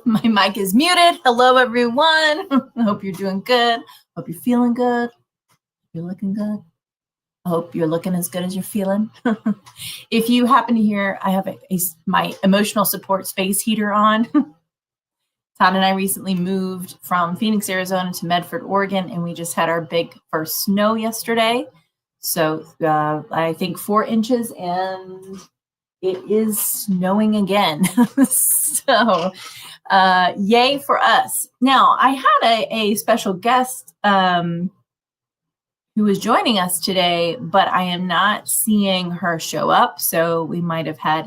My mic is muted. Hello, everyone. I hope you're doing good. Hope you're feeling good. You're looking good. I hope you're looking as good as you're feeling. If you happen to hear, I have my emotional support space heater on. Todd and I recently moved from Phoenix, Arizona to Medford, Oregon, and we just had our big first snow yesterday. So I think 4 inches, and it is snowing again. So yay for us. Now, I had a special guest who is joining us today, but I am not seeing her show up. So we might have had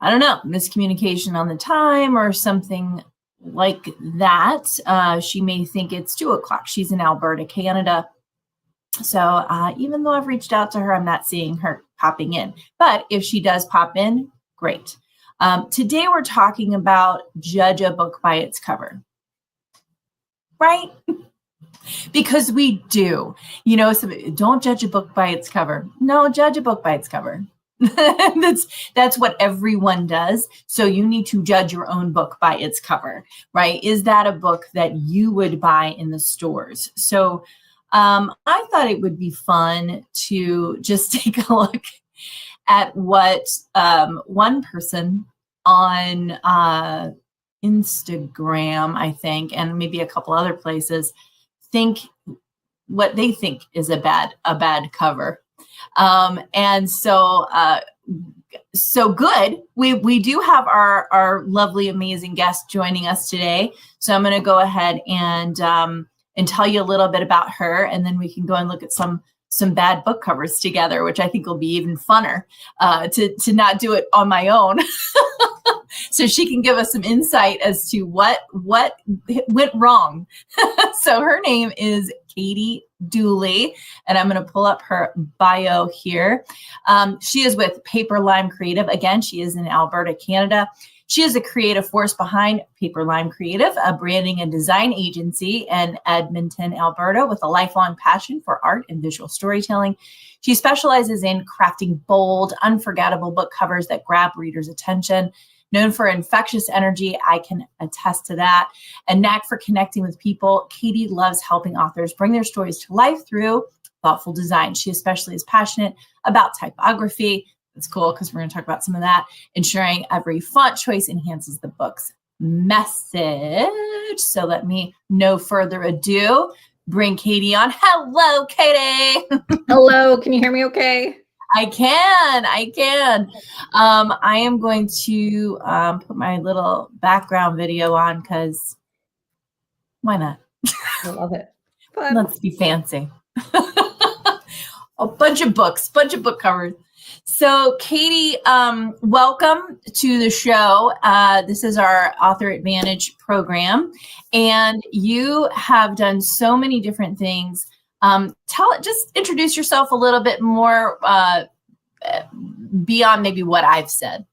miscommunication on the time or something like that. She may think it's 2:00. She's in Alberta, Canada. So even though I've reached out to her, I'm not seeing her popping in. But if she does pop in, great. Today we're talking about judge a book by its cover, right? Because we do. Don't judge a book by its cover. No, judge a book by its cover. That's what everyone does. So you need to judge your own book by its cover, right? Is that a book that you would buy in the stores? So I thought it would be fun to just take a look at what one person on Instagram, I think, and maybe a couple other places, think what they think is a bad cover. And so good. We do have our lovely, amazing guest joining us today. So I'm going to go ahead and tell you a little bit about her, and then we can go and look at some bad book covers together, which I think will be even funner to not do it on my own. So she can give us some insight as to what went wrong. So her name is Katie Dooley, and I'm going to pull up her bio here. She is with Paper Lime Creative. Again, she is in Alberta, Canada. She is a creative force behind Paper Lime Creative, a branding and design agency in Edmonton, Alberta, with a lifelong passion for art and visual storytelling. She specializes in crafting bold, unforgettable book covers that grab readers' attention. Known for infectious energy, I can attest to that. A knack for connecting with people, Katie loves helping authors bring their stories to life through thoughtful design. She especially is passionate about typography. It's cool because we're going to talk about some of that. Ensuring every font choice enhances the book's message. So let me, no further ado, bring Katie on. Hello, Katie. Hello. Can you hear me okay? I can. I am going to put my little background video on because why not? I love it. Fun. Let's be fancy. A bunch of book covers. So Katie, welcome to the show. This is our Author Advantage program, and you have done so many different things. Just introduce yourself a little bit more beyond maybe what I've said.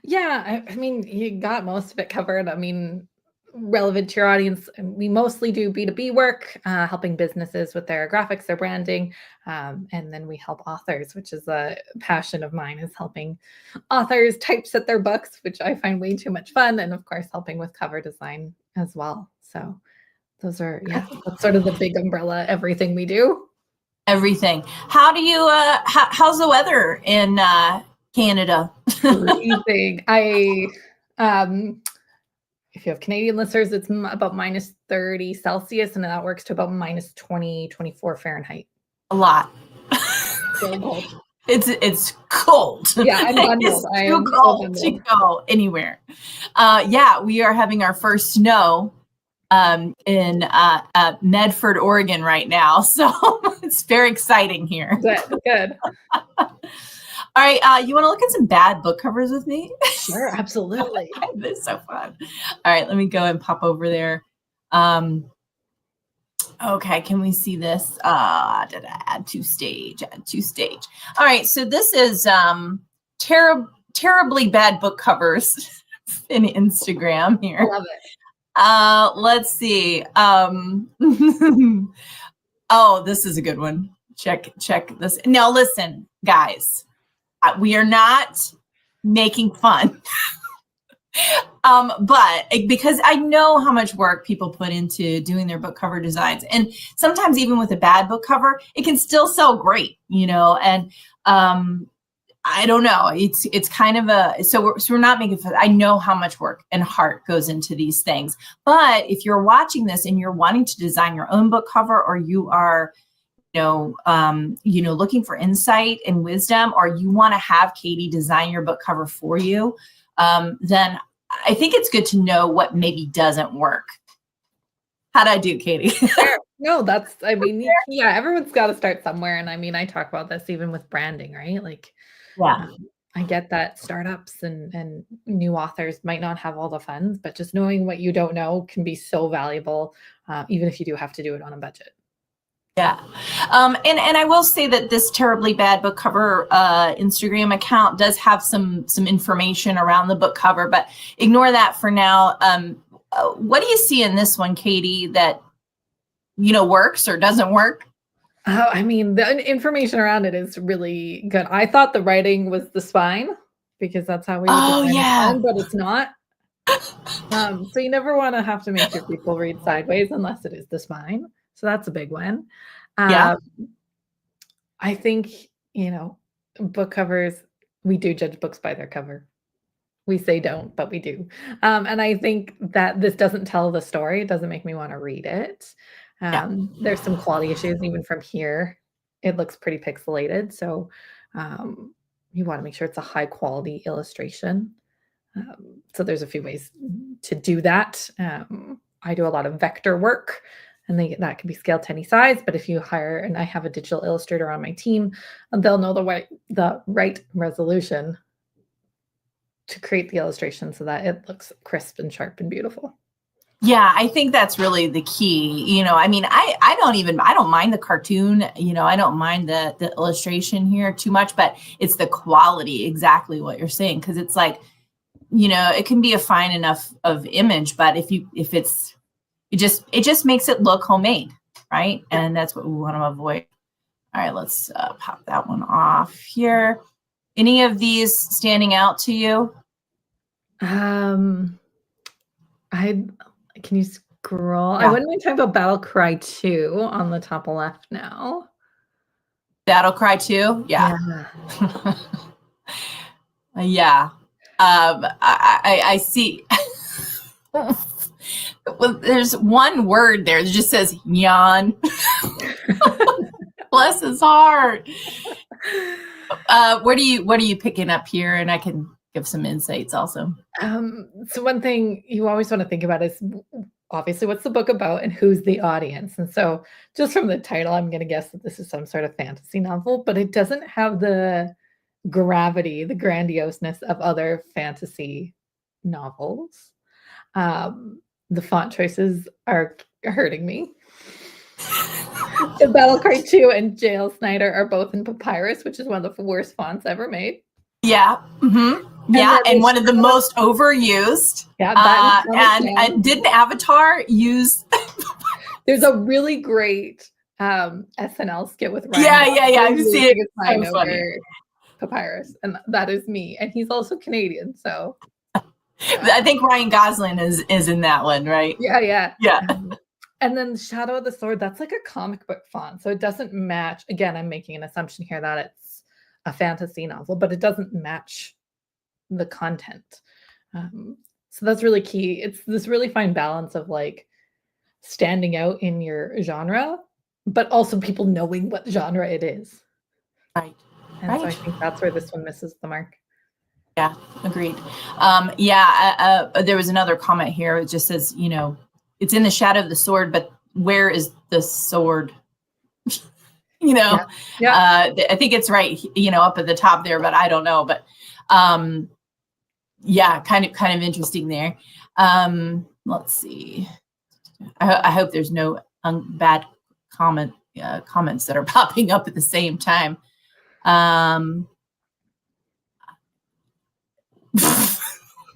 Yeah, I mean, you got most of it covered. I mean, relevant to your audience. We mostly do B2B work, helping businesses with their graphics, their branding, and then we help authors, which is a passion of mine, is helping authors typeset their books, which I find way too much fun, and of course, helping with cover design as well. So those are, that's sort of the big umbrella, everything we do. Everything. How do you, how's the weather in Canada? Freezing. If you have Canadian listeners, it's about minus 30 Celsius, and that works to about minus 20, 24 Fahrenheit. A lot. Really cold. It's cold. Yeah, I'm bundled. It's too cold to go anywhere. We are having our first snow in Medford, Oregon right now. So it's very exciting here. Good. All right, you want to look at some bad book covers with me? Sure, absolutely. This is so fun. All right, let me go and pop over there. Okay, can we see this? Add to stage. All right, so this is terribly bad book covers in Instagram here. I love it. Let's see. Oh, this is a good one. Check this. Now, listen, guys. We are not making fun. But because I know how much work people put into doing their book cover designs, and sometimes even with a bad book cover, it can still sell great, and I don't know. It's kind of so we're not making fun. I know how much work and heart goes into these things. But if you're watching this and you're wanting to design your own book cover, or you are, looking for insight and wisdom, or you want to have Katie design your book cover for you, then I think it's good to know what maybe doesn't work. How'd I do, Katie? No, yeah, everyone's got to start somewhere. And I talk about this even with branding, right? Like, Yeah. I get that startups and new authors might not have all the funds, but just knowing what you don't know can be so valuable, even if you do have to do it on a budget. Yeah. And I will say that this terribly bad book cover Instagram account does have some information around the book cover, but ignore that for now. What do you see in this one, Katie, that, works or doesn't work? The information around it is really good. I thought the writing was the spine because that's how we would define it, but it's not. So you never want to have to make your people read sideways unless it is the spine. So that's a big one. I think, book covers, we do judge books by their cover. We say don't, but we do. And I think that this doesn't tell the story. It doesn't make me want to read it. There's some quality issues even from here. It looks pretty pixelated. So you want to make sure it's a high quality illustration. So there's a few ways to do that. I do a lot of vector work, and that can be scaled to any size. But if you hire, and I have a digital illustrator on my team, they'll know the right resolution to create the illustration so that it looks crisp and sharp and beautiful. Yeah, I think that's really the key. I don't mind the cartoon, I don't mind the illustration here too much, but it's the quality, exactly what you're saying. Cause it's like, it can be a fine enough of image, but it just makes it look homemade. Right. And that's what we want to avoid. All right, let's pop that one off here. Any of these standing out to you? Can you scroll? Yeah. I wouldn't mind talking about Battle Cry 2 on the top left now. Battle Cry 2? Yeah. Yeah. I see. Well, there's one word there that just says yawn. Bless his heart. What are you picking up here? And I can give some insights also. So one thing you always want to think about is obviously what's the book about and who's the audience. And so just from the title, I'm going to guess that this is some sort of fantasy novel, but it doesn't have the gravity, the grandioseness of other fantasy novels. The font choices are hurting me. The Battle Cry 2 and Jail Snyder are both in papyrus, which is one of the worst fonts ever made. Yeah. Mm-hmm. Yeah, and one of the most overused. Yeah, and didn't Avatar use? There's a really great SNL skit with Ryan. Yeah. I've seen it. So funny. Papyrus, and that is me, and he's also Canadian, so. I think Ryan Gosling is in that one, right? Yeah. And then Shadow of the Sword, that's like a comic book font, so it doesn't match. Again, I'm making an assumption here that it's a fantasy novel, but it doesn't match the content. So that's really key. It's this really fine balance of like standing out in your genre, but also people knowing what genre it is. Right. And so I think that's where this one misses the mark. Yeah, agreed. There was another comment here. It just says, it's in the shadow of the sword, but where is the sword? I think it's right, up at the top there, but I don't know. But kind of interesting there. Let's see. I hope there's no bad comments that are popping up at the same time.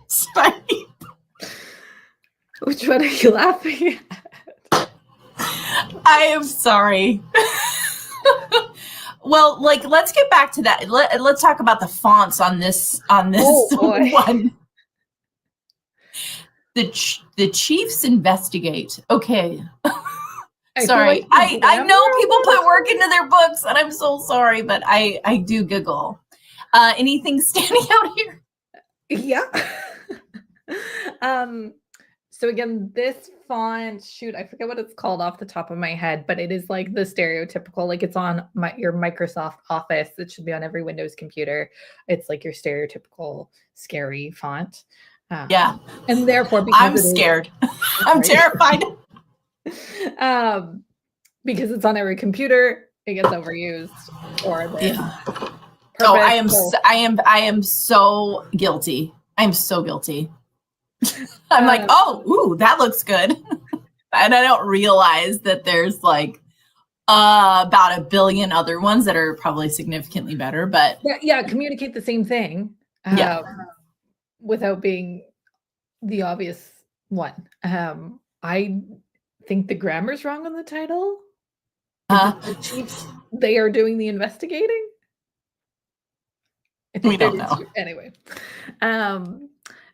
Sorry. Which one are you laughing at? I am sorry. Well, let's get back to that. Let's talk about the fonts on this one. the chiefs investigate. Okay. I feel Sorry. like I know people put work into their books, and I'm so sorry, but I do giggle. Anything standing out here? Yeah. So again, this font, shoot, I forget what it's called off the top of my head, but it is like the stereotypical, like it's on your Microsoft Office. It should be on every Windows computer. It's like your stereotypical scary font. Yeah. And therefore, because I'm scared. I'm terrified. Because it's on every computer, it gets overused. Or oh, I am so guilty. I'm so guilty. I'm like, oh, ooh, that looks good. And I don't realize that there's like about a billion other ones that are probably significantly better, but yeah, communicate the same thing without being the obvious one. I think the grammar's wrong on the title. The chiefs, they are doing the investigating. I think we don't know. Anyway,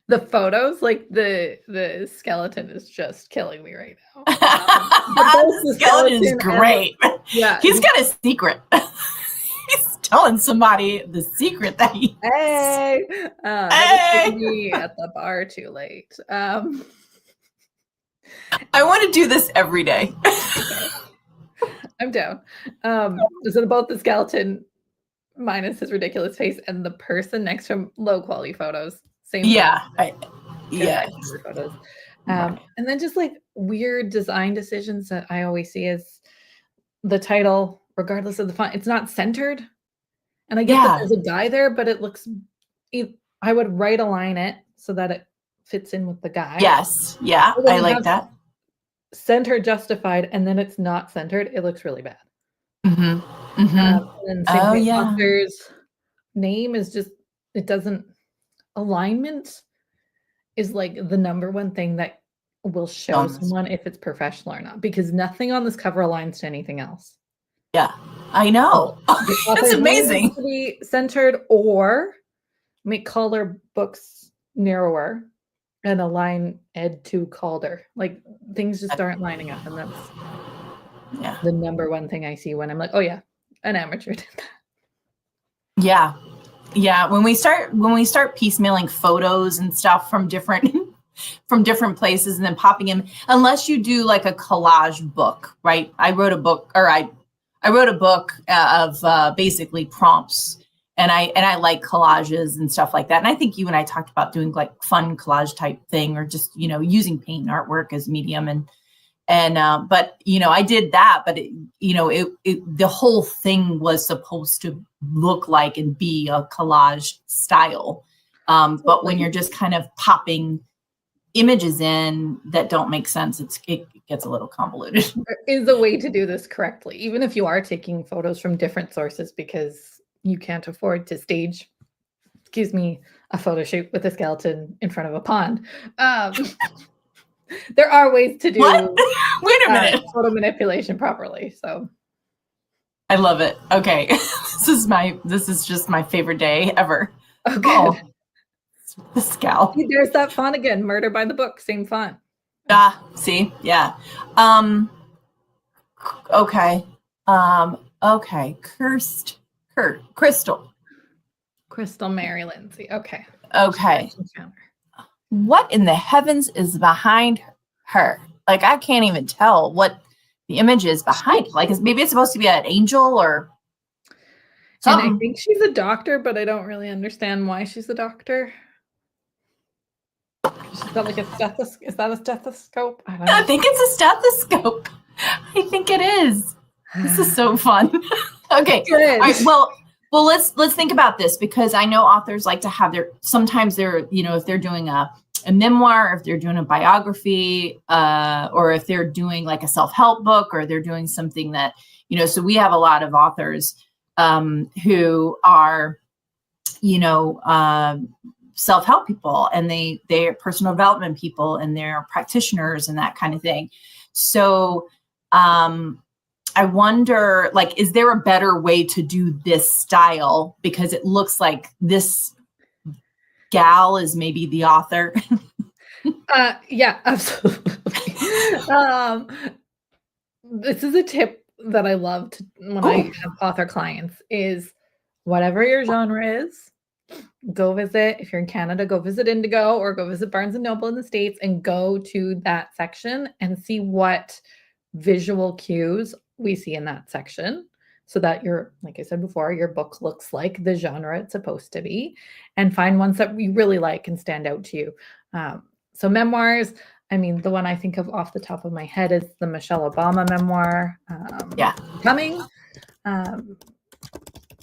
the photos, like the skeleton is just killing me right now. The skeleton is great. Yeah, he's got a secret. He's telling somebody the secret that he. Hey, me at the bar too late. I want to do this every day. I'm down. So both the skeleton minus his ridiculous face and the person next to him, low quality photos. Same. Yeah. Photos. And then just like weird design decisions that I always see is the title, regardless of the font, it's not centered. And I get that there's a guy there, but it looks, I would right align it so that it fits in with the guy. Yes. Yeah. I like that. Center justified, and then it's not centered. It looks really bad. Mm-hmm. Mm-hmm. And same author's name is just, it doesn't, alignment is like the number one thing that will show someone if it's professional or not, because nothing on this cover aligns to anything else. Yeah, I know. It's amazing. To be centered or make Calder books narrower and align Ed to Calder. Like things just aren't lining up, and that's the number one thing I see when I'm like, oh yeah, an amateur did that. Yeah. Yeah, when we start piecemealing photos and stuff from different places and then popping them, unless you do like a collage book, right? I wrote a book of basically prompts, and I like collages and stuff like that. And I think you and I talked about doing like fun collage type thing, or just using paint and artwork as medium and but I did that, but the whole thing was supposed to look like and be a collage style. But when you're just kind of popping images in that don't make sense, it gets a little convoluted. There is a way to do this correctly, even if you are taking photos from different sources because you can't afford to stage, a photo shoot with a skeleton in front of a pond. There are ways to do Wait a minute. Photo manipulation properly. So I love it. Okay. This is just my favorite day ever. Okay. Oh, the scowl. There's that font again. Murder by the Book, same font. See? Yeah. Okay. Okay. Crystal Mary Lindsay. Okay. Okay. What in the heavens is behind her? Like, I can't even tell what the image is behind. Like, maybe it's supposed to be an angel or something. And I think she's a doctor, but I don't really understand why she's a doctor. She's got like a stethoscope. Is that a stethoscope? I don't know. I think it's a stethoscope. I think it is. This is so fun. Okay. All right, well, let's think about this, because I know authors like to have sometimes they're, if they're doing a memoir, if they're doing a biography, or if they're doing like a self-help book, or they're doing something that, so we have a lot of authors who are, self-help people, and they're personal development people, and they're practitioners and that kind of thing. So I wonder, like, is there a better way to do this style? Because it looks like this gal is maybe the author. Yeah, absolutely. This is a tip that I love when I Ooh. have author clients is whatever your genre is, go visit. If you're in Canada, go visit Indigo or go visit Barnes and Noble in the States and go to that section and see what visual cues we see in that section so that like I said before, your book looks like the genre it's supposed to be, and find ones that we really like and stand out to you. So memoirs, I mean, the one I think of off the top of my head is the Michelle Obama memoir, Coming.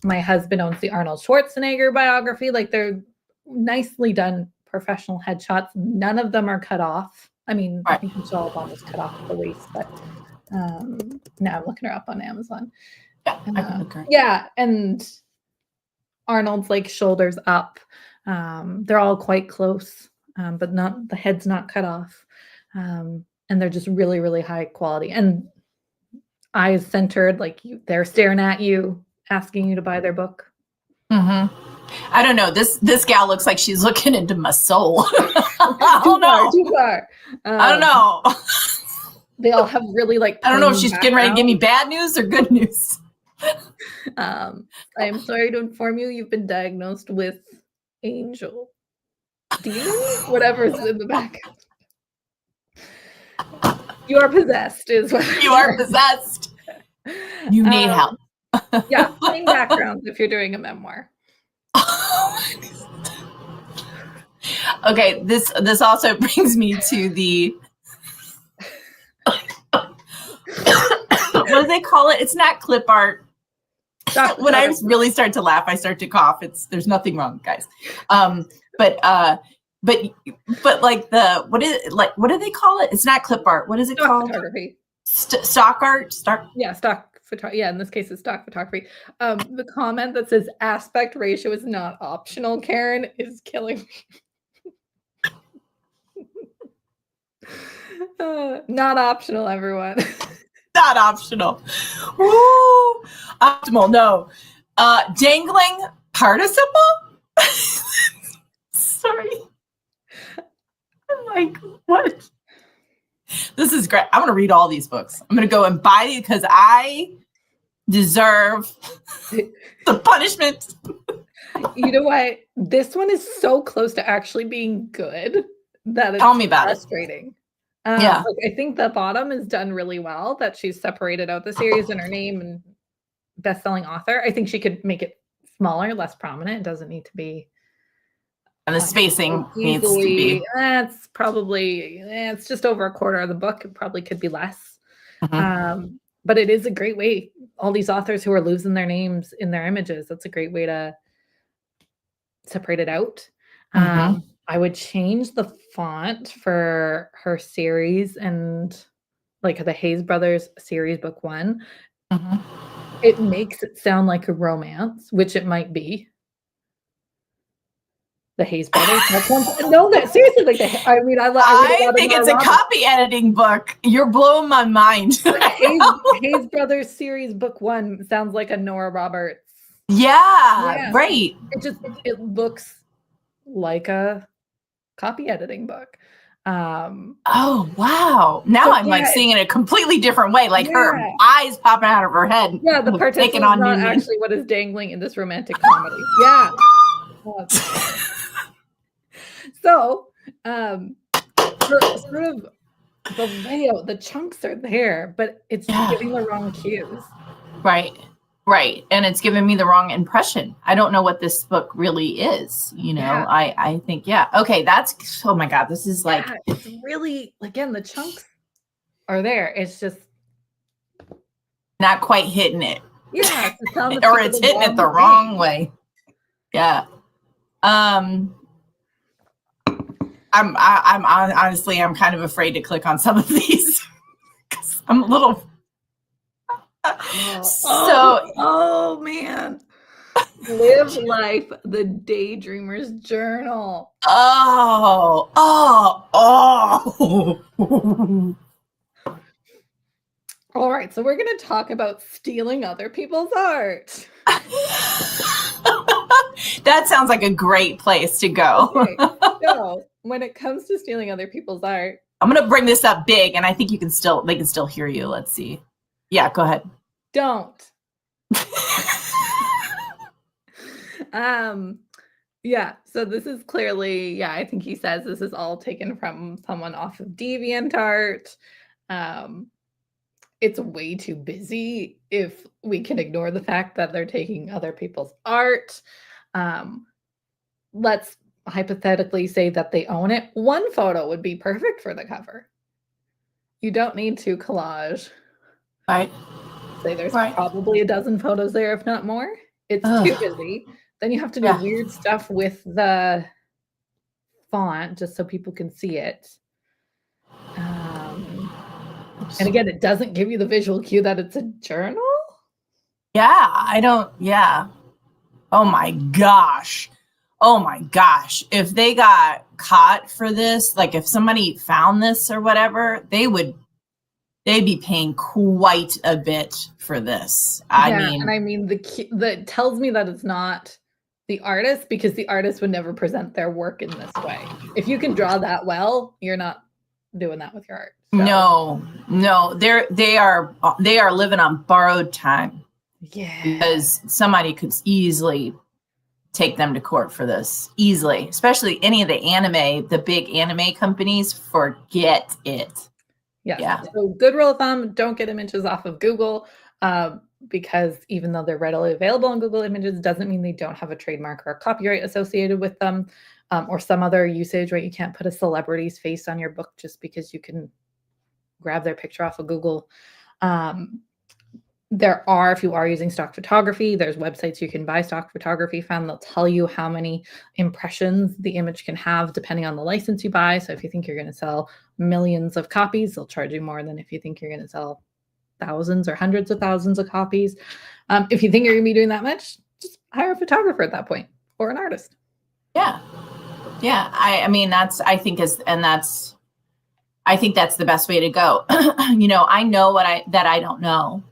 My husband owns the Arnold Schwarzenegger biography. Like, they're nicely done professional headshots. None of them are cut off. I mean, I think Michelle Obama's cut off at the waist, but now I'm looking her up on Amazon. Yeah, and Arnold's like shoulders up. They're all quite close, but the head's not cut off. And they're just really, really high quality and eyes centered, like they're staring at you, asking you to buy their book. Mm-hmm. I don't know. This gal looks like she's looking into my soul. I don't know. Too far. I don't know. They all have really like. I don't know if she's getting ready to give me bad news or good news. I am sorry to inform you, you've been diagnosed with angel demons, whatever's in the back. You are possessed, is what you are possessed. You need help. Yeah, plain backgrounds if you're doing a memoir. Okay, this also brings me to the what do they call it? It's not clip art. When I really start to laugh, I start to cough. There's nothing wrong, guys. But like what do they call it? It's not clip art. What is it called? Photography. Stock art. Yeah, stock photography. Yeah, in this case, it's stock photography. The comment that says aspect ratio is not optional, Karen, is killing me. Not optional, everyone. Not optional. Woo! Optimal, no. Dangling participle? Sorry. I'm like, what? This is great. I'm going to read all these books. I'm going to go and buy these because I deserve the punishment. You know what? This one is so close to actually being good that it's Tell me about frustrating. Yeah. Like, I think the bottom is done really well, that she's separated out the series and her name and best-selling author. I think she could make it smaller, less prominent. It doesn't need to be. And the spacing needs to be. That's probably, it's just over a quarter of the book. It probably could be less. Mm-hmm. But it is a great way. All these authors who are losing their names in their images, that's a great way to separate it out. Mm-hmm. I would change the font for her series and like the Hayes Brothers series book 1. Mm-hmm. It makes it sound like a romance, which it might be. The Hayes Brothers. No, seriously, like I think it's a copy editing book. You're blowing my mind. Hayes Brothers series book 1 sounds like a Nora Roberts. Yeah, right. It looks like a copy editing book. Oh wow! Now I'm like seeing it a completely different way. Like her eyes popping out of her head. Yeah, the participant is not actually what is dangling in this romantic comedy. Yeah. So, sort of the layout, the chunks are there, but it's giving the wrong cues. Right. And it's giving me the wrong impression. I don't know what this book really is. You know, I think, okay, oh my God, this is like. It's really, again, the chunks are there. It's just. Not quite hitting it. Yeah. Or it's hitting it the wrong way. Yeah. I'm honestly, I'm kind of afraid to click on some of these because I'm a little. Oh man. Live life, the daydreamer's journal. Oh. All right, so we're going to talk about stealing other people's art. That sounds like a great place to go. Okay, so when it comes to stealing other people's art, I'm going to bring this up big, and I think they can still hear you. Let's see. Yeah, go ahead. don't. Yeah, so this is clearly, yeah, I think he says this is all taken from someone off of DeviantArt. It's way too busy if we can ignore the fact that they're taking other people's art. Let's hypothetically say that they own it. One photo would be perfect for the cover. You don't need to collage. Right. Say there's probably a dozen photos there, if not more. It's too busy. Then you have to do weird stuff with the font just so people can see it. And again, it doesn't give you the visual cue that it's a journal. Yeah, I don't. Yeah. Oh my gosh. Oh my gosh. If they got caught for this, like if somebody found this or whatever, they'd be paying quite a bit for this. I mean, that tells me that it's not the artist, because the artist would never present their work in this way. If you can draw that well, you're not doing that with your art. So. No, they are living on borrowed time. Yeah, because somebody could easily take them to court for this, easily, especially any of the big anime companies. Forget it. Yeah. So good rule of thumb: don't get images off of Google, because even though they're readily available on Google Images, doesn't mean they don't have a trademark or a copyright associated with them, or some other usage. Right? You can't put a celebrity's face on your book just because you can grab their picture off of Google. There are, if you are using stock photography, there's websites you can buy stock photography from. They'll tell you how many impressions the image can have depending on the license you buy. So if you think you're going to sell millions of copies, they'll charge you more than if you think you're going to sell thousands or hundreds of thousands of copies. If you think you're going to be doing that much, just hire a photographer at that point, or an artist. Yeah. I think that's the best way to go. I know that I don't know.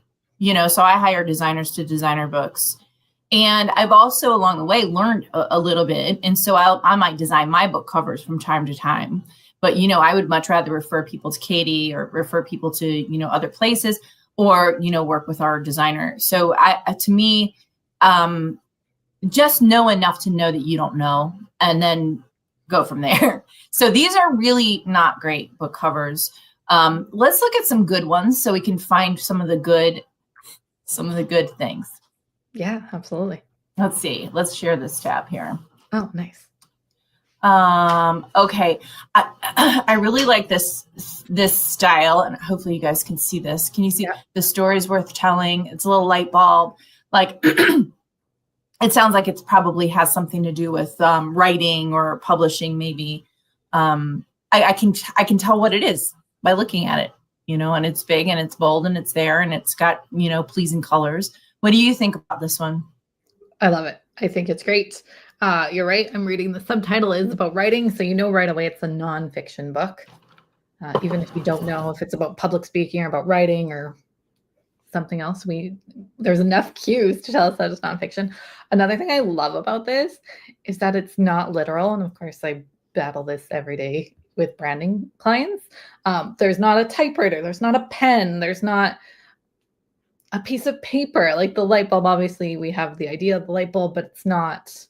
So I hire designers to designer books. And I've also along the way learned a little bit. And so I might design my book covers from time to time. But, I would much rather refer people to Katie or refer people to, other places or, work with our designer. So to me, just know enough to know that you don't know and then go from there. So these are really not great book covers. Let's look at some good ones so we can find some of the good things. Yeah, absolutely. Let's see. Let's share this tab here. Oh, nice. Okay. I really like this style, and hopefully you guys can see this. Can you see the story's worth telling? It's a little light bulb. Like it sounds like it probably has something to do with writing or publishing, maybe. I can tell what it is by looking at it. And it's big and it's bold and it's there and it's got, pleasing colors. What do you think about this one? I love it. I think it's great. You're right. I'm reading the subtitle is about writing. So right away it's a nonfiction book. Even if you don't know if it's about public speaking or about writing or something else, there's enough cues to tell us that it's nonfiction. Another thing I love about this is that it's not literal. And of course I battle this every day with branding clients. There's not a typewriter, there's not a pen, there's not a piece of paper. Like the light bulb, obviously we have the idea of the light bulb, but it's not,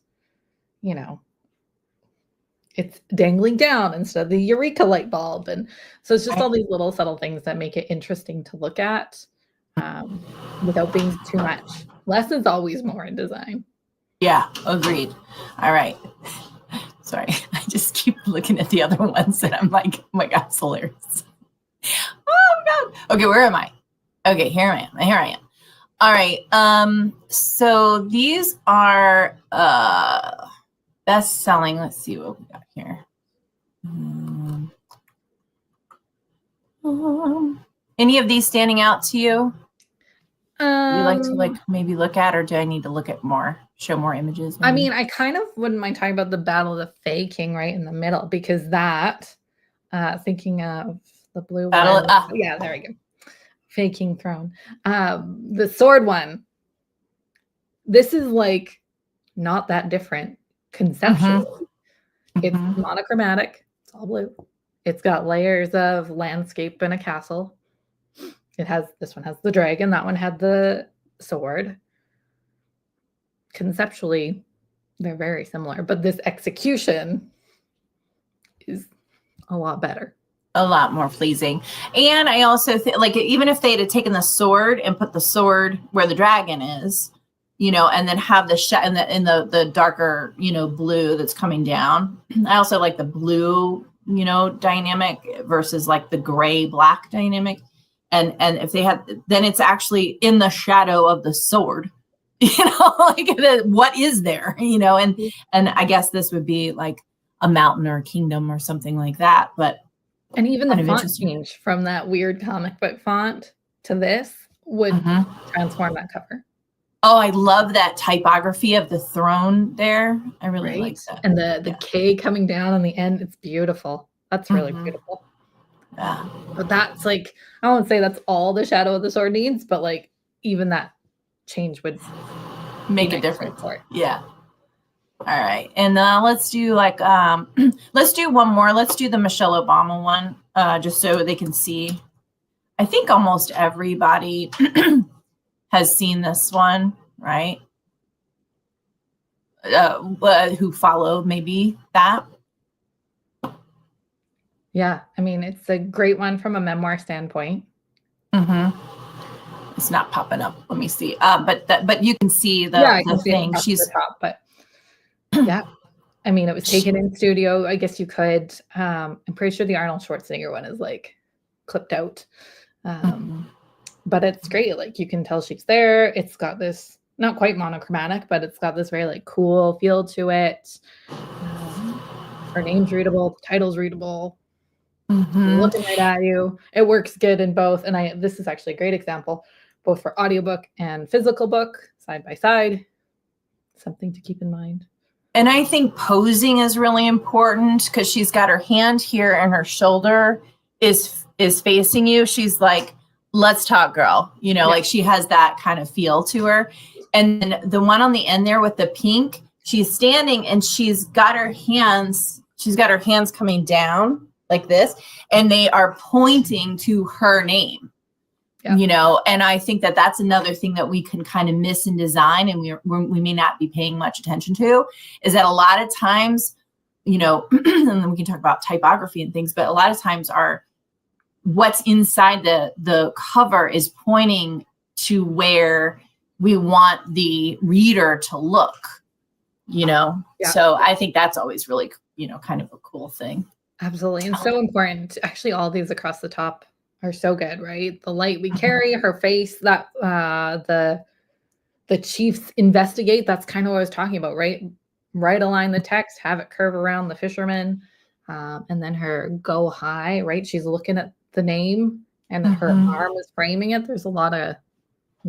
it's dangling down instead of the Eureka light bulb. And so it's just all these little subtle things that make it interesting to look at without being too much. Less is always more in design. Yeah, agreed. All right. Sorry, I just keep looking at the other ones and I'm like, oh my God, it's hilarious. Oh God. Okay, where am I? Okay, here I am. All right. So these are best selling. Let's see what we got here. Any of these standing out to you? You like to maybe look at, or do I need to look at more, show more images? Maybe? I mean, I kind of wouldn't mind talking about the Battle of the Faking right in the middle, because that, thinking of the blue one. Yeah, there we go. Faking Throne. The sword one. This is like not that different conceptually. It's monochromatic. It's all blue. It's got layers of landscape and a castle. This one has the dragon, that one had the sword. Conceptually, they're very similar, but this execution is a lot better. A lot more pleasing. And I also think, like, even if they had taken the sword and put the sword where the dragon is, and then have the in the darker, blue that's coming down. I also like the blue, dynamic versus like the gray black dynamic. And if they had, then it's actually in the shadow of the sword, like what is there, and I guess this would be like a mountain or a kingdom or something like that. And even the font change from that weird comic book font to this would transform that cover. Oh, I love that typography of the throne there. I really like that. And the K coming down on the end, it's beautiful. That's really beautiful. Yeah. But that's like, I won't say that's all the Shadow of the Sword needs, but like even that change would make a difference for it. Yeah. All right. And let's do like, let's do one more. Let's do the Michelle Obama one, just so they can see. I think almost everybody has seen this one, right? Who follow maybe that. Yeah. I mean, it's a great one from a memoir standpoint. It's not popping up. Let me see. But you can see the thing. She's the top, but yeah. I mean, it was taken in studio. I guess you could. I'm pretty sure the Arnold Schwarzenegger one is like clipped out. But it's great. Like you can tell she's there. It's got this not quite monochromatic, but it's got this very like cool feel to it. Her name's readable, the title's readable. Looking right at you. It works good in both. And this is actually a great example, both for audiobook and physical book, side by side. Something to keep in mind. And I think posing is really important because she's got her hand here and her shoulder is facing you. She's like, let's talk, girl. Like she has that kind of feel to her. And then the one on the end there with the pink, she's standing and she's got her hands coming down like this, and they are pointing to her name. And I think that that's another thing that we can kind of miss in design, and we may not be paying much attention to, is that a lot of times, and then we can talk about typography and things, but a lot of times what's inside the cover is pointing to where we want the reader to look, So I think that's always really, kind of a cool thing. Absolutely. And so important. Actually, all these across the top are so good, right? The light we carry, her face, that the chiefs investigate. That's kind of what I was talking about, right? Right align the text, have it curve around the fisherman, and then her go high, right? She's looking at the name and her arm is framing it. There's a lot of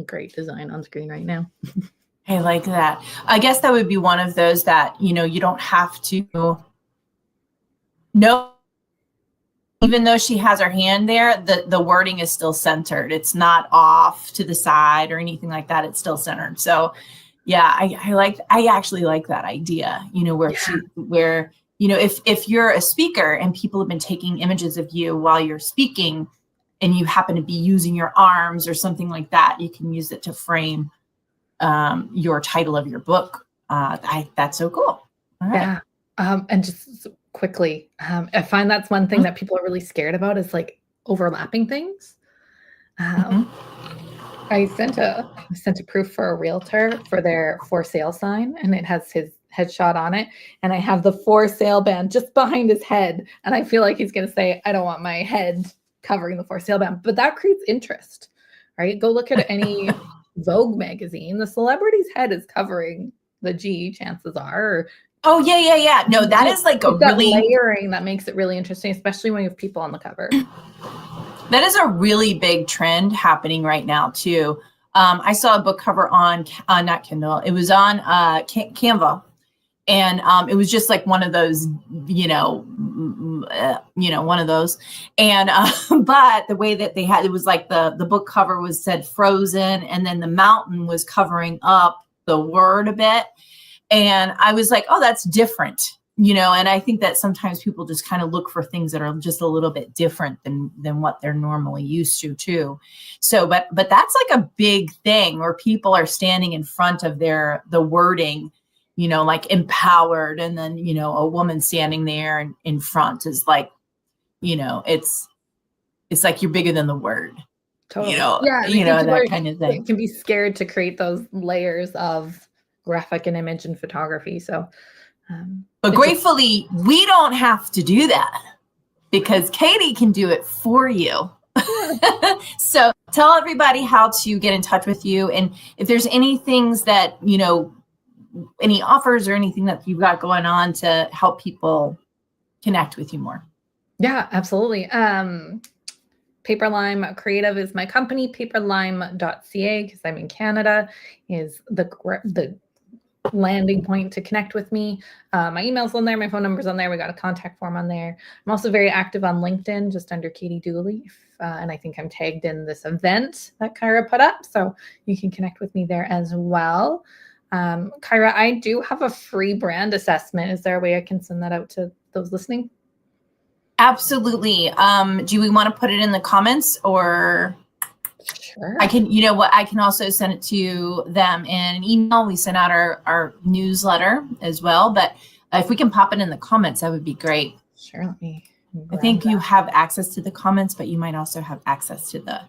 great design on screen right now. I like that. I guess that would be one of those that, you don't have to know. Even though she has her hand there, the wording is still centered. It's not off to the side or anything like that. It's still centered. So yeah, I actually like that idea, where if you're a speaker and people have been taking images of you while you're speaking and you happen to be using your arms or something like that, you can use it to frame your title of your book. That's so cool. All right. Yeah. And just quickly, I find that's one thing that people are really scared about is like overlapping things. I sent a proof for a realtor for their for sale sign, and it has his headshot on it, and I have the for sale band just behind his head, and I feel like he's going to say, I don't want my head covering the for sale band, but that creates interest, right? Go look at any Vogue magazine. The celebrity's head is covering the G, chances are. Oh, yeah. No, that is like a really layering that makes it really interesting, especially when you have people on the cover. That is a really big trend happening right now too. I saw a book cover on not Kindle. It was on Canva, and it was just like one of those, one of those. And but the way that they had it was like the book cover was said Frozen, and then the mountain was covering up the word a bit. And I was like, oh, that's different. and I think that sometimes people just kind of look for things that are just a little bit different than what they're normally used to too. So, but that's like a big thing where people are standing in front of the wording, like empowered, and then, a woman standing there and in front is like, it's like you're bigger than the word. Totally. Yeah, that kind of thing. Can be scared to create those layers of graphic and image and photography. So, but gratefully, we don't have to do that because Katie can do it for you. So tell everybody how to get in touch with you, and if there's any things that, any offers or anything that you've got going on to help people connect with you more. Yeah, absolutely. Paperlime Creative is my company. Paperlime.ca, because I'm in Canada, is the landing point to connect with me. My email's on there, my phone number's on there. We got a contact form on there. I'm also very active on LinkedIn, just under Katie Dooley. And I think I'm tagged in this event that Kyra put up, so you can connect with me there as well. Kyra, I do have a free brand assessment. Is there a way I can send that out to those listening? Absolutely. Do we want to put it in the comments, or? Sure. I can, I can also send it to them in an email. We send out our newsletter as well, but if we can pop it in the comments, that would be great. Sure. Let me I think you have access to the comments, but you might also have access to the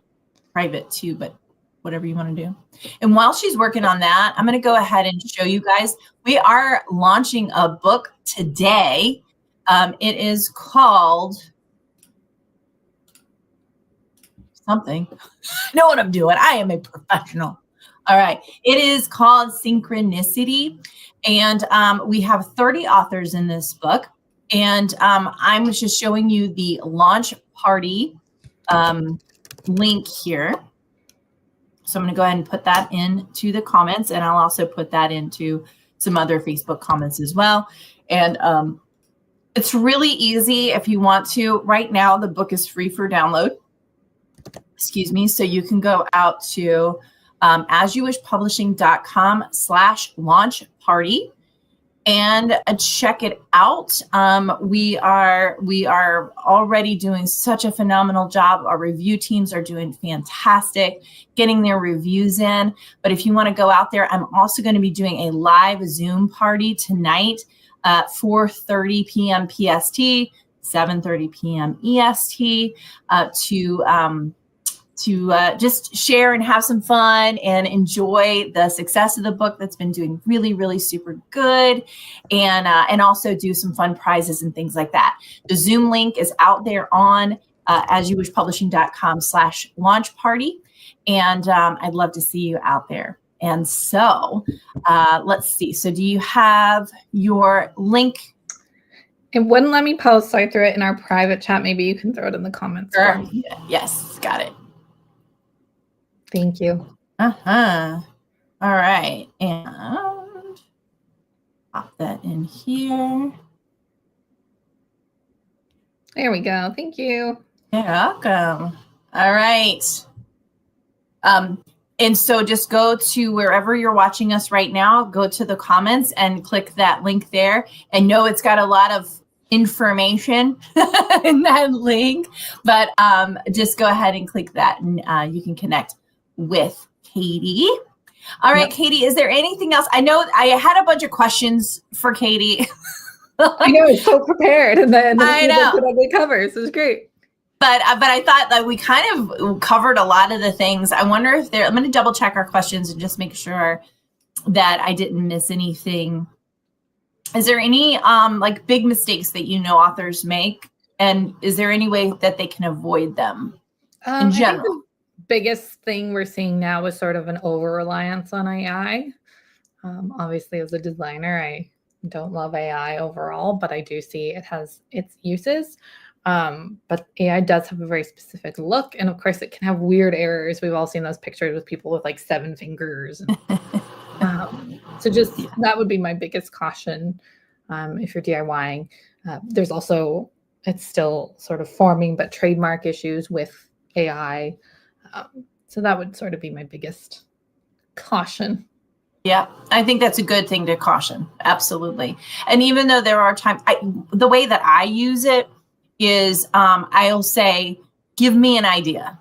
private too, but whatever you want to do. And while she's working on that, I'm going to go ahead and show you guys. We are launching a book today. It is called something. I know what I'm doing. I am a professional. All right. It is called Synchronicity. And we have 30 authors in this book. And I'm just showing you the launch party link here. So I'm going to go ahead and put that into the comments. And I'll also put that into some other Facebook comments as well. And it's really easy if you want to. Right now, the book is free for download. Excuse me. So you can go out to asyouwishpublishing.com/launch party and check it out. We are already doing such a phenomenal job. Our review teams are doing fantastic, getting their reviews in. But if you want to go out there, I'm also going to be doing a live Zoom party tonight at 4:30 p.m. PST, 7:30 p.m. EST to just share and have some fun and enjoy the success of the book that's been doing really, really super good, and also do some fun prizes and things like that. The Zoom link is out there on asyouwishpublishing.com/launch party, and I'd love to see you out there. And so let's see. So do you have your link? It wouldn't let me post, so I threw it in our private chat. Maybe you can throw it in the comments. Sure. Yes, got it. Thank you. All right. And pop that in here. There we go. Thank you. You're welcome. All right. And so just go to wherever you're watching us right now, go to the comments and click that link there. And know it's got a lot of information in that link, but just go ahead and click that, and you can connect with Katie. All right, yep. Katie, is there anything else? I know I had a bunch of questions for Katie. I know, it's so prepared, and then I know the covers. It was great. But I thought that we kind of covered a lot of the things. I wonder if I'm going to double check our questions and just make sure that I didn't miss anything. Is there any like big mistakes that authors make, and is there any way that they can avoid them in general? Biggest thing we're seeing now is sort of an over-reliance on AI. Obviously, as a designer, I don't love AI overall, but I do see it has its uses. But AI does have a very specific look, and of course, it can have weird errors. We've all seen those pictures with people with like 7 fingers. So just that would be my biggest caution if you're DIYing. There's also, it's still sort of forming, but trademark issues with AI. So that would sort of be my biggest caution. Yeah, I think that's a good thing to caution. Absolutely. And even though there are times, the way that I use it is I'll say, give me an idea.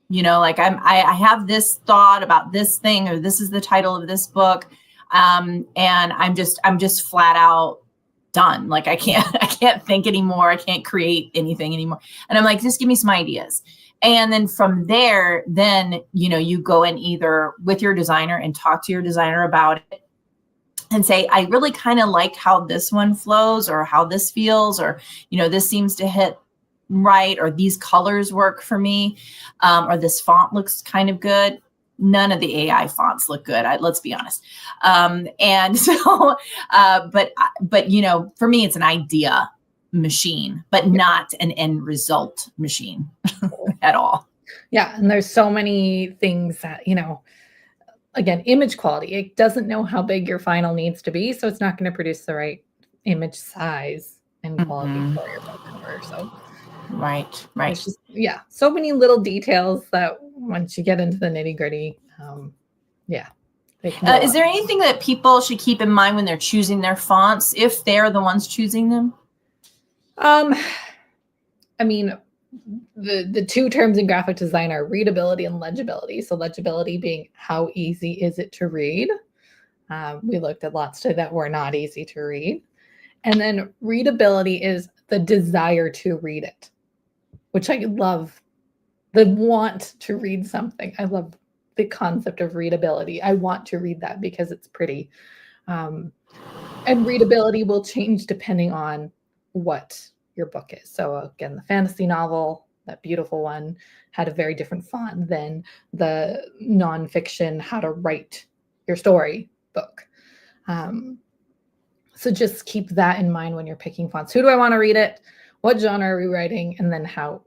Like I have this thought about this thing, or this is the title of this book. And I'm just flat out done. Like I can't think anymore. I can't create anything anymore. And I'm like, just give me some ideas. And then from there, then, you go in either with your designer and talk to your designer about it and say, I really kind of like how this one flows, or how this feels, or, this seems to hit right, or these colors work for me, or this font looks kind of good. None of the AI fonts look good. Let's be honest. And so, but for me, it's an idea machine, but not an end result machine at all. Yeah. And there's so many things that, again, image quality, it doesn't know how big your final needs to be. So it's not going to produce the right image size and quality for your book cover. So right. Just, so many little details that once you get into the nitty gritty, is there anything that people should keep in mind when they're choosing their fonts, if they're the ones choosing them? I mean, the two terms in graphic design are readability and legibility. So legibility being how easy is it to read? We looked at lots that were not easy to read. And then readability is the desire to read it, which I love. The want to read something. I love the concept of readability. I want to read that because it's pretty. And readability will change depending on what your book is. So again, the fantasy novel, that beautiful one, had a very different font than the nonfiction, how to write your story book. So just keep that in mind when you're picking fonts. Who do I want to read it? What genre are we writing? And then how,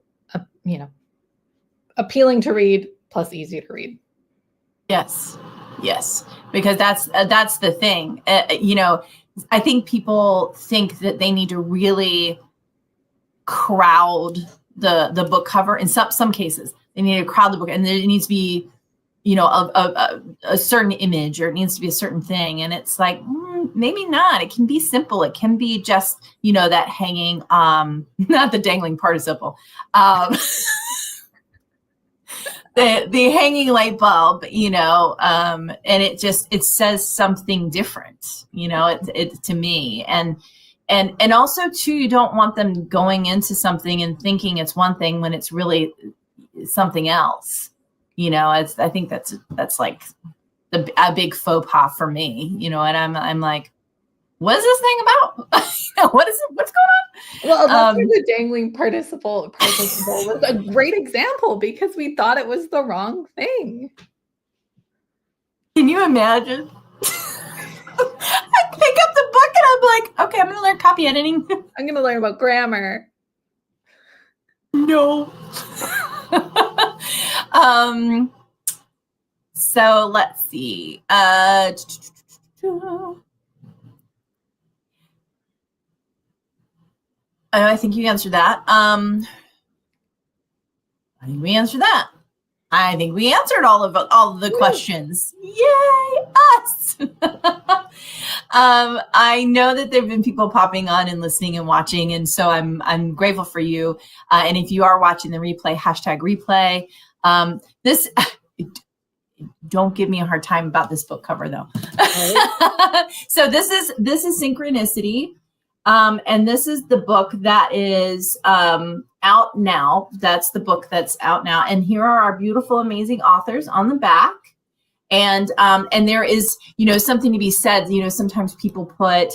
appealing to read plus easy to read. Yes, because that's the thing. I think people think that they need to really crowd the book cover. In some cases, they need to crowd the book, and there needs to be, a certain image, or it needs to be a certain thing. And it's like, maybe not. It can be simple. It can be just, that hanging, not the dangling participle. The hanging light bulb, and it says something different, it to me. And also too, you don't want them going into something and thinking it's one thing when it's really something else. I think that's like a big faux pas for me, and I'm like, what is this thing about? What is it? What's going on? Well, that's where the dangling participle was a great example, because we thought it was the wrong thing. Can you imagine? I pick up the book and I'm like, okay, I'm going to learn copy editing. I'm going to learn about grammar. No. So let's see. I think you answered that. I think we answered that. I think we answered all of the questions. Yay, us! I know that there've been people popping on and listening and watching, and so I'm grateful for you. And if you are watching the replay, #replay. This don't give me a hard time about this book cover though. Right. So this is Synchronicity. And this is the book that is out now. That's the book that's out now. And here are our beautiful, amazing authors on the back. And there is, something to be said. Sometimes people put,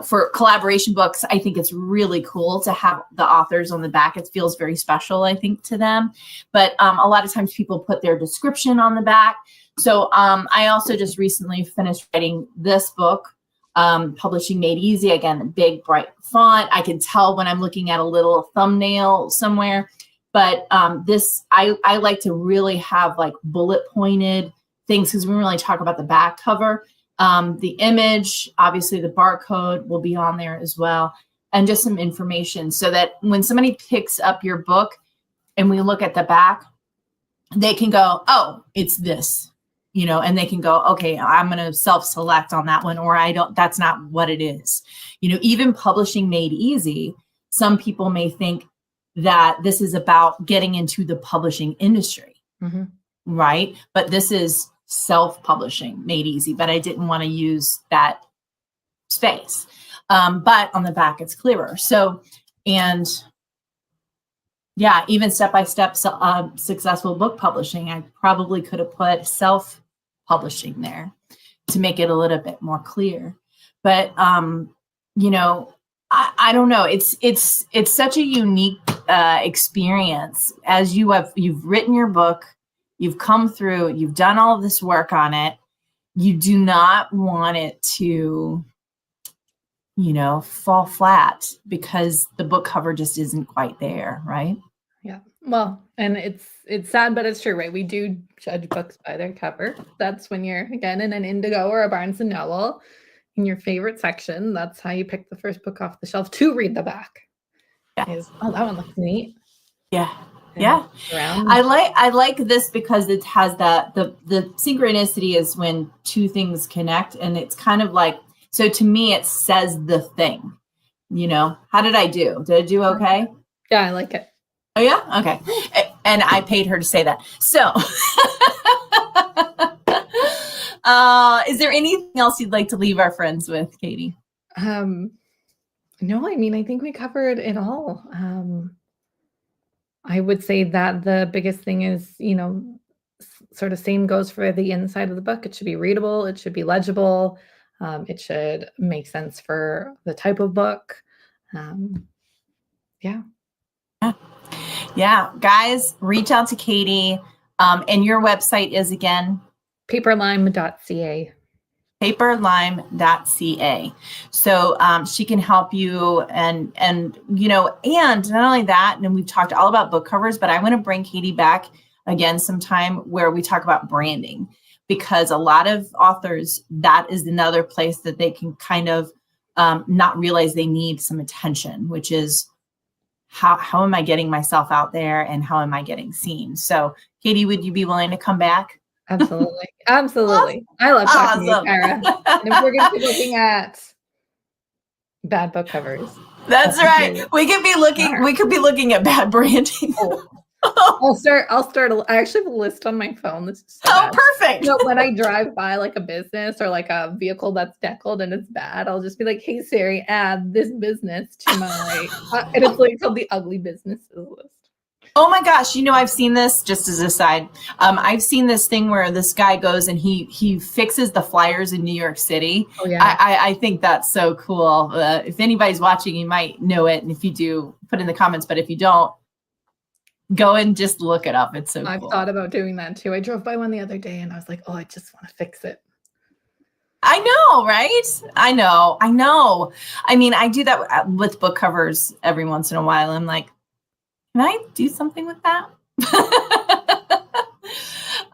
for collaboration books, I think it's really cool to have the authors on the back. It feels very special, I think, to them. But a lot of times people put their description on the back. So I also just recently finished writing this book. Publishing Made Easy, again, big bright font. I can tell when I'm looking at a little thumbnail somewhere, but this, I like to really have like bullet pointed things, because we really talk about the back cover. The image, obviously the barcode will be on there as well, and just some information so that when somebody picks up your book and we look at the back, they can go, oh, it's this. and they can go, okay, I'm going to self-select on that one, or that's not what it is. Even publishing made easy, some people may think that this is about getting into the publishing industry, right? But this is self-publishing made easy, but I didn't want to use that space. But on the back, it's clearer. So, and yeah, even step-by-step successful book publishing, I probably could have put self-publishing there to make it a little bit more clear. But, I don't know. It's such a unique experience as you've written your book, you've come through, you've done all of this work on it. You do not want it to, fall flat because the book cover just isn't quite there, right? Yeah. Well, and it's sad, but it's true, right? We do judge books by their cover. That's when you're, again, in an Indigo or a Barnes & Noble in your favorite section. That's how you pick the first book off the shelf to read the back. Yeah. That one looks neat. Yeah. Yeah. I like this because it has the synchronicity is when two things connect, and it's kind of like, so to me, it says the thing, how did I do? Did I do okay? Yeah, I like it. Oh yeah? Okay. And I paid her to say that. So is there anything else you'd like to leave our friends with, Katie? No, I mean, I think we covered it all. I would say that the biggest thing is, sort of same goes for the inside of the book. It should be readable. It should be legible. It should make sense for the type of book. Yeah. Yeah. Guys, reach out to Katie. And your website is again? Paperlime.ca. Paperlime.ca. So she can help you and not only that, and we've talked all about book covers, but I want to bring Katie back again sometime where we talk about branding, because a lot of authors, that is another place that they can kind of not realize they need some attention, which is how am I getting myself out there and how am I getting seen? So Katie, would you be willing to come back? Absolutely. Absolutely. Awesome. I love talking to you, Kyra. And if we're going to be looking at bad book covers. That's right. We could be looking at bad branding. I'll start. I actually have a list on my phone. This is so bad. Perfect. When I drive by like a business or like a vehicle that's deckled and it's bad, I'll just be like, "Hey Siri, add this business to my," and it's like called the ugly businesses list. Oh my gosh. I've seen this, just as a side. I've seen this thing where this guy goes and he fixes the flyers in New York City. Oh yeah. I think that's so cool. If anybody's watching, you might know it. And if you do, put in the comments. But if you don't, go and just look it up. It's so I've cool. thought about doing that too. I drove by one the other day and I was like, oh, I just want to fix it. I know, right? I know. I mean, I do that with book covers every once in a while. I'm like, can I do something with that?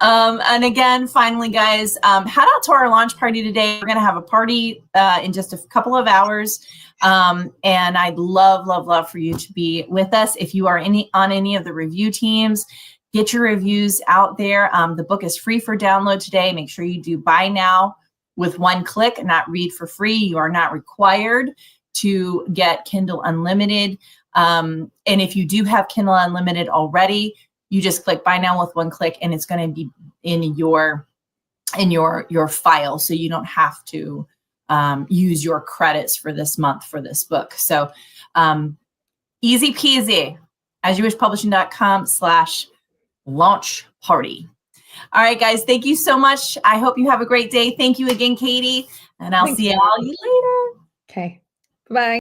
And again, finally, guys, head out to our launch party today. We're going to have a party in just a couple of hours. And I'd love for you to be with us. If you are on any of the review teams, get your reviews out there. The book is free for download today. Make sure you do buy now with one click and not read for free. You are not required to get Kindle Unlimited. And if you do have Kindle Unlimited already, you just click buy now with one click and it's going to be in your file. So you don't have to use your credits for this month for this book. So easy peasy, asyoowishpublishing.com/launch party. All right, guys, thank you so much. I hope you have a great day. Thank you again, Katie, and I'll see you all later. Okay. Bye.